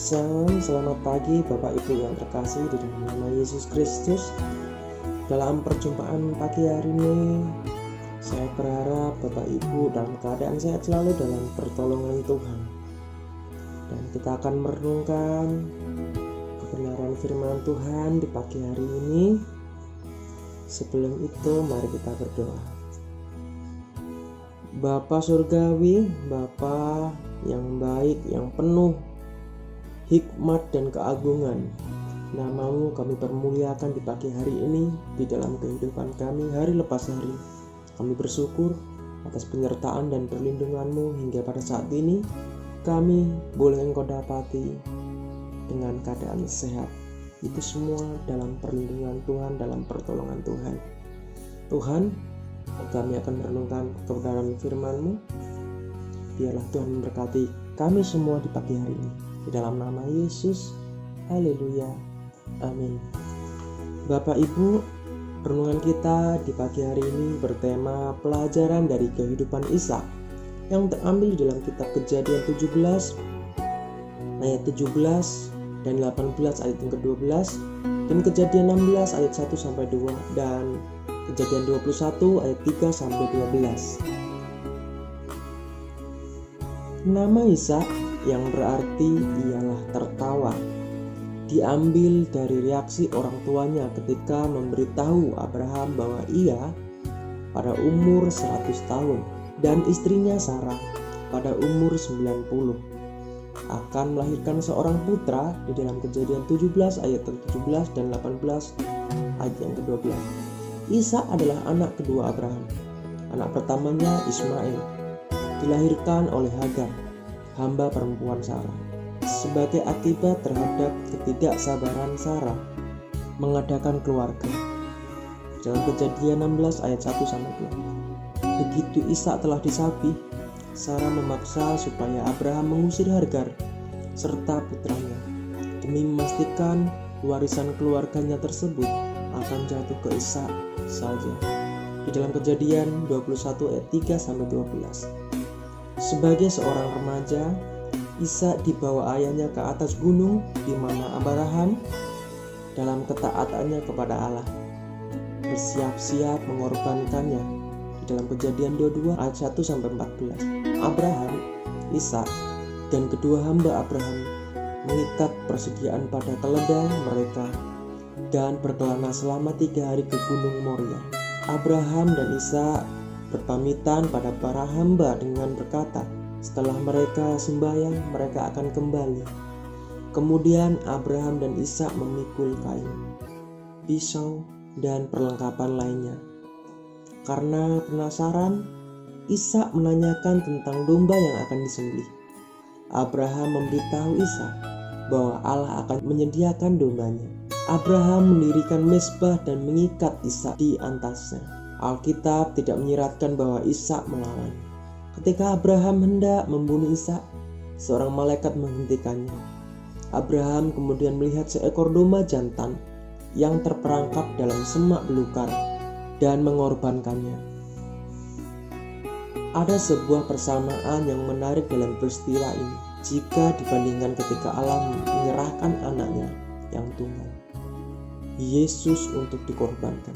Salam, selamat pagi Bapak Ibu yang terkasih di dalam nama Yesus Kristus. Dalam perjumpaan pagi hari ini, saya berharap Bapak Ibu dalam keadaan sehat selalu dalam pertolongan Tuhan. Dan kita akan merenungkan kebenaran firman Tuhan di pagi hari ini. Sebelum itu, mari kita berdoa. Bapa Surgawi, Bapa yang baik, yang penuh hikmat dan keagungan, nama-Mu kami permuliakan di pagi hari ini di dalam kehidupan kami hari lepas hari. Kami bersyukur atas penyertaan dan perlindungan-Mu hingga pada saat ini kami boleh Engkau dapati dengan keadaan sehat. Itu semua dalam perlindungan Tuhan, dalam pertolongan Tuhan. Tuhan, kami akan merenungkan kebenaran firman-Mu. Biarlah Tuhan memberkati kami semua di pagi hari ini. Di dalam nama Yesus, haleluya, amin. Bapak Ibu, renungan kita di pagi hari ini bertema pelajaran dari kehidupan Ishak yang terambil di dalam kitab Kejadian 17 ayat 17 dan 18 ayat yang ke-12 dan Kejadian 16 ayat 1 sampai 2 dan Kejadian 21 ayat 3 sampai 12. Nama Ishak yang berarti ialah tertawa diambil dari reaksi orang tuanya ketika memberitahu Abraham bahwa ia pada umur 100 tahun dan istrinya Sarah pada umur 90 akan melahirkan seorang putra di dalam Kejadian 17 ayat 17 dan 18 ayat yang ke-12. Ishak adalah anak kedua Abraham. Anak pertamanya Ismail dilahirkan oleh Hagar, hamba perempuan Sarah, sebagai akibat terhadap ketidaksabaran Sarah mengadakan keluarga. Dalam Kejadian 16 ayat 1 sampai 2. Begitu Ishak telah disabih, Sarah memaksa supaya Abraham mengusir Hagar serta putranya demi memastikan warisan keluarganya tersebut akan jatuh ke Ishak saja. Di dalam Kejadian 21 ayat 3 sampai 12. Sebagai seorang remaja, Ishak dibawa ayahnya ke atas gunung di mana Abraham dalam ketaatannya kepada Allah bersiap-siap mengorbankannya. Di dalam Kejadian 22 ayat 1 sampai 14. Abraham, Ishak, dan kedua hamba Abraham mengikat persediaan pada keledai mereka dan berkelana selama 3 hari ke Gunung Moria. Abraham dan Ishak berpamitan pada para hamba dengan berkata, setelah mereka sembahyang, mereka akan kembali. Kemudian Abraham dan Ishak memikul kain, pisau, dan perlengkapan lainnya. Karena penasaran, Ishak menanyakan tentang domba yang akan disembelih. Abraham memberitahu Ishak bahwa Allah akan menyediakan dombanya. Abraham mendirikan mezbah dan mengikat Ishak di atasnya. Alkitab tidak menyiratkan bahwa Ishak melawan. Ketika Abraham hendak membunuh Ishak, seorang malaikat menghentikannya. Abraham kemudian melihat seekor domba jantan yang terperangkap dalam semak belukar dan mengorbankannya. Ada sebuah persamaan yang menarik dalam peristiwa ini jika dibandingkan ketika Allah menyerahkan anaknya yang tunggal, Yesus, untuk dikorbankan.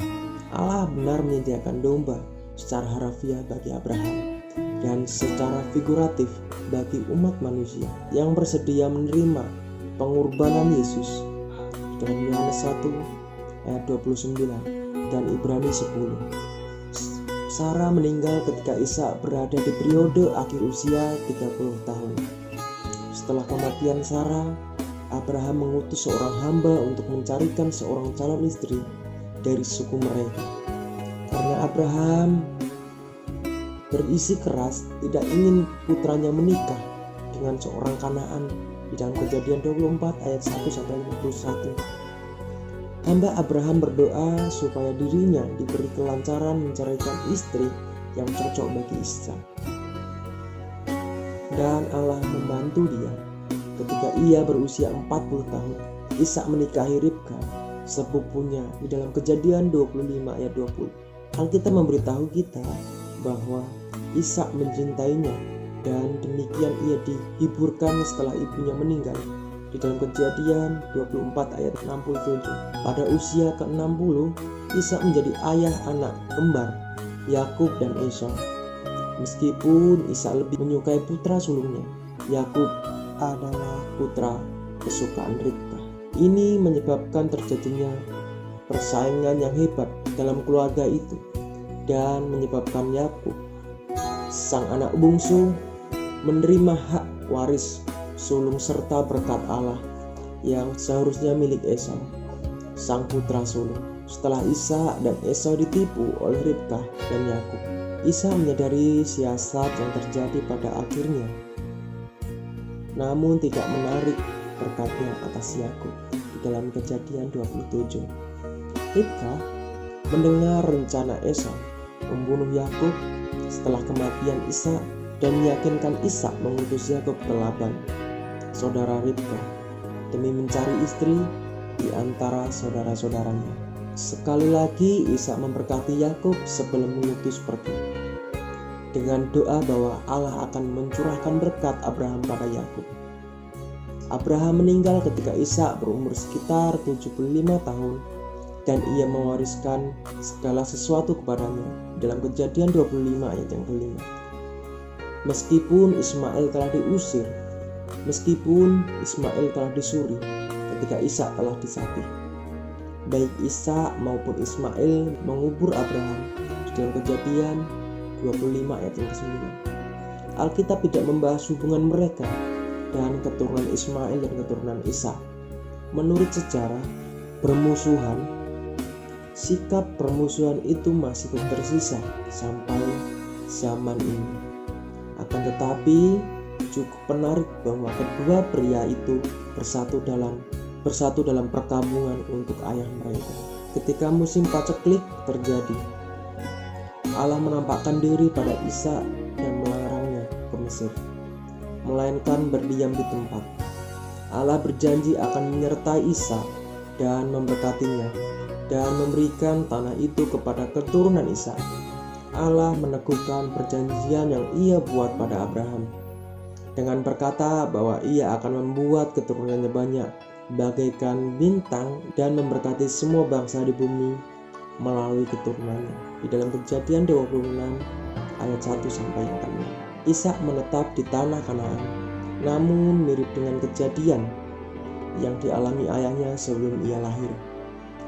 Allah benar menyediakan domba secara harfiah bagi Abraham dan secara figuratif bagi umat manusia yang bersedia menerima pengorbanan Yesus. Dalam Yohanes 1 ayat 29 dan Ibrani 10. Sarah meninggal ketika Ishak berada di periode akhir usia 30 tahun. Setelah kematian Sarah, Abraham mengutus seorang hamba untuk mencarikan seorang calon istri dari suku mereka. Karena Abraham berisi keras tidak ingin putranya menikah dengan seorang Kanaan di dalam Kejadian 24 ayat 1 sampai 51. Hamba Abraham berdoa supaya dirinya diberi kelancaran mencarikan istri yang cocok bagi Ishak. Dan Allah membantu dia. Ketika ia berusia 40 tahun, Ishak menikahi Ribka, sepupunya. Di dalam Kejadian 25 ayat 20. Alkitab memberitahu kita bahwa Ishak mencintainya dan demikian ia dihiburkan setelah ibunya meninggal. Di dalam Kejadian 24 ayat 67, pada usia ke-60 Ishak menjadi ayah anak kembar Yakub dan Esau. Meskipun Ishak lebih menyukai putra sulungnya, Yakub adalah putra kesukaan Ribka. Ini menyebabkan terjadinya persaingan yang hebat dalam keluarga itu dan menyebabkan Yakub, sang anak bungsu, menerima hak waris sulung serta berkat Allah yang seharusnya milik Esau, sang putra sulung. Setelah Ishak dan Esau ditipu oleh Ribka dan Yakub, Ishak menyadari siasat yang terjadi pada akhirnya, namun tidak menarik berkatnya atas Yakub. Di dalam Kejadian 27, Ribka mendengar rencana Esau membunuh Yakub setelah kematian Ishak dan meyakinkan Ishak mengutus Yakub ke Laban, saudara Ribka, demi mencari istri di antara saudara-saudaranya. Sekali lagi Ishak memberkati Yakub sebelum mengutus pergi, dengan doa bahwa Allah akan mencurahkan berkat Abraham pada Yakub. Abraham meninggal ketika Ishak berumur sekitar 75 tahun dan ia mewariskan segala sesuatu kepadanya. Dalam Kejadian 25 ayat yang kelima. Meskipun Ismail telah diusir, meskipun Ismail telah disuri ketika Ishak telah disapih, baik Ishak maupun Ismail mengubur Abraham. Di dalam Kejadian 25 ayat yang ke-9. Alkitab tidak membahas hubungan mereka dan keturunan Ismail dan keturunan Ishak. Menurut sejarah permusuhan, sikap permusuhan itu masih tersisa sampai zaman ini. Akan tetapi cukup menarik bahwa kedua pria itu bersatu dalam perkabungan untuk ayah mereka. Ketika musim paceklik terjadi, Allah menampakkan diri pada Ishak dan melarangnya ke Mesir, melainkan berdiam di tempat. Allah berjanji akan menyertai Ishak dan memberkatinya dan memberikan tanah itu kepada keturunan Ishak. Allah meneguhkan perjanjian yang ia buat pada Abraham dengan berkata bahwa ia akan membuat keturunannya banyak bagaikan bintang dan memberkati semua bangsa di bumi melalui keturunannya. Di dalam Kejadian 26 ayat 1 sampai yang ke-6. Ishak menetap di tanah Kanaan, namun mirip dengan kejadian yang dialami ayahnya sebelum ia lahir.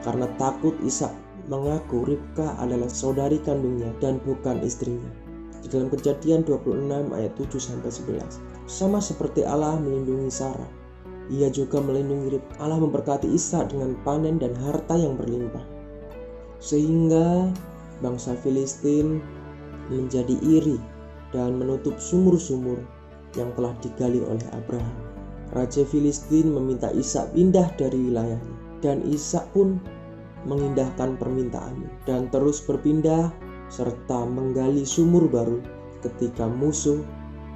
Karena takut, Ishak mengaku Ribka adalah saudari kandungnya dan bukan istrinya. Di dalam Kejadian 26 ayat 7 sampai 11. Sama seperti Allah melindungi Sarah, ia juga melindungi Ribka. Allah memberkati Ishak dengan panen dan harta yang berlimpah, sehingga bangsa Filistin menjadi iri dan menutup sumur-sumur yang telah digali oleh Abraham. Raja Filistin meminta Ishak pindah dari wilayahnya, dan Ishak pun mengindahkan permintaannya dan terus berpindah serta menggali sumur baru ketika musuh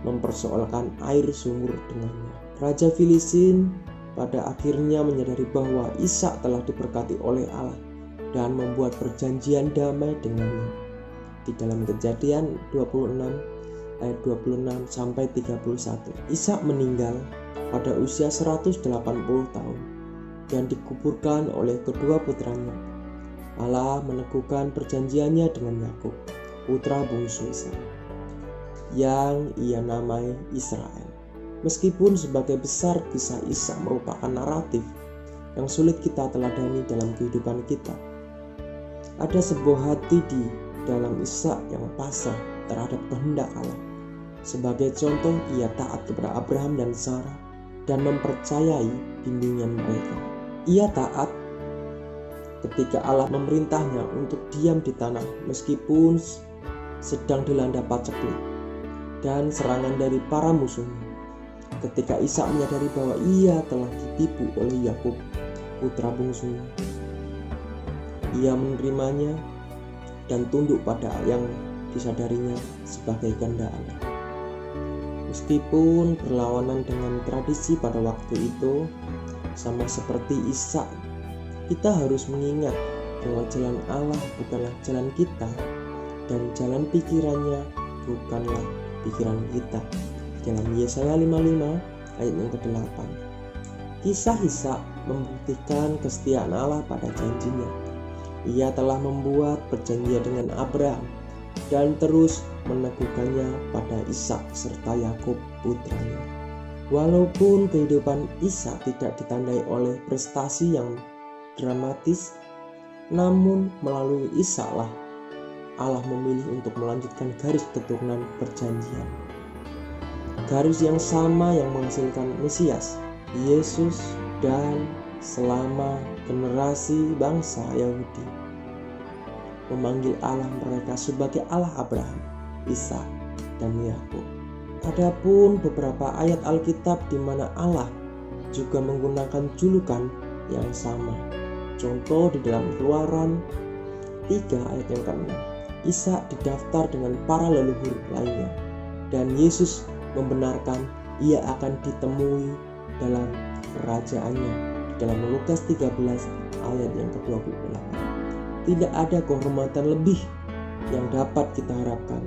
mempersoalkan air sumur dengannya. Raja Filistin pada akhirnya menyadari bahwa Ishak telah diberkati oleh Allah dan membuat perjanjian damai dengannya. Di dalam Kejadian 26 ayat 26 sampai 31. Ishak meninggal pada usia 180 tahun dan dikuburkan oleh kedua putranya. Allah meneguhkan perjanjiannya dengan Yakub, putra bungsu Ishak, yang ia namai Israel. Meskipun sebagai besar kisah Ishak merupakan naratif yang sulit kita teladani dalam kehidupan kita, ada sebuah hati di dalam Ishak yang pasrah terhadap kehendak Allah. Sebagai contoh, ia taat kepada Abraham dan Sarah dan mempercayai bimbingan mereka. Ia taat ketika Allah memerintahnya untuk diam di tanah meskipun sedang dilanda paceklik dan serangan dari para musuhnya. Ketika Ishak menyadari bahwa ia telah ditipu oleh Yakub, putra bungsunya, ia menerimanya dan tunduk pada yang disadarinya sebagai kehendak Allah. Meskipun berlawanan dengan tradisi pada waktu itu, sama seperti Ishak, kita harus mengingat bahwa jalan Allah bukanlah jalan kita dan jalan pikirannya bukanlah pikiran kita. Dalam Yesaya 55 ayat yang ke-8. Kisah Ishak membuktikan kesetiaan Allah pada janjinya. Ia telah membuat perjanjian dengan Abraham dan terus meneguhkannya pada Ishak serta Yakub putranya. Walaupun kehidupan Ishak tidak ditandai oleh prestasi yang dramatis, namun melalui Ishaklah Allah memilih untuk melanjutkan garis keturunan perjanjian. Garis yang sama yang menghasilkan Mesias, Yesus, dan selama generasi bangsa Yahudi memanggil Allah mereka sebagai Allah Abraham, Ishak, dan Yakub. Adapun beberapa ayat Alkitab di mana Allah juga menggunakan julukan yang sama. Contoh di dalam Keluaran 3 ayat yang ke-6. Ishak didaftar dengan para leluhur lainnya, dan Yesus membenarkan ia akan ditemui dalam kerajaannya dalam Lukas 13 ayat yang ke-28. Tidak ada kehormatan lebih yang dapat kita harapkan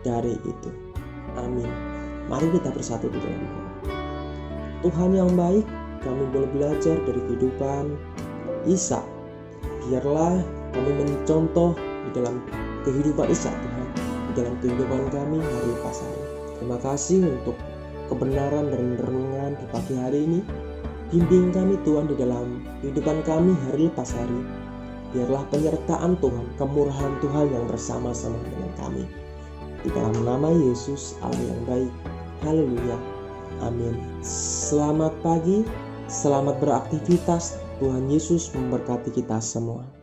dari itu. Amin. Mari kita bersatu di dalam doa. Tuhan yang baik, kami boleh belajar dari kehidupan Ishak. Biarlah kami mencontoh di dalam kehidupan Ishak, Tuhan, di dalam kehidupan kami hari lepas hari. Terima kasih untuk kebenaran dan renungan di pagi hari ini. Bimbing kami Tuhan di dalam kehidupan kami hari lepas hari. Biarlah penyertaan Tuhan, kemurahan Tuhan yang bersama-sama dengan kami. Di dalam nama Yesus Allah yang baik. Haleluya. Amin. Selamat pagi, selamat beraktivitas. Tuhan Yesus memberkati kita semua.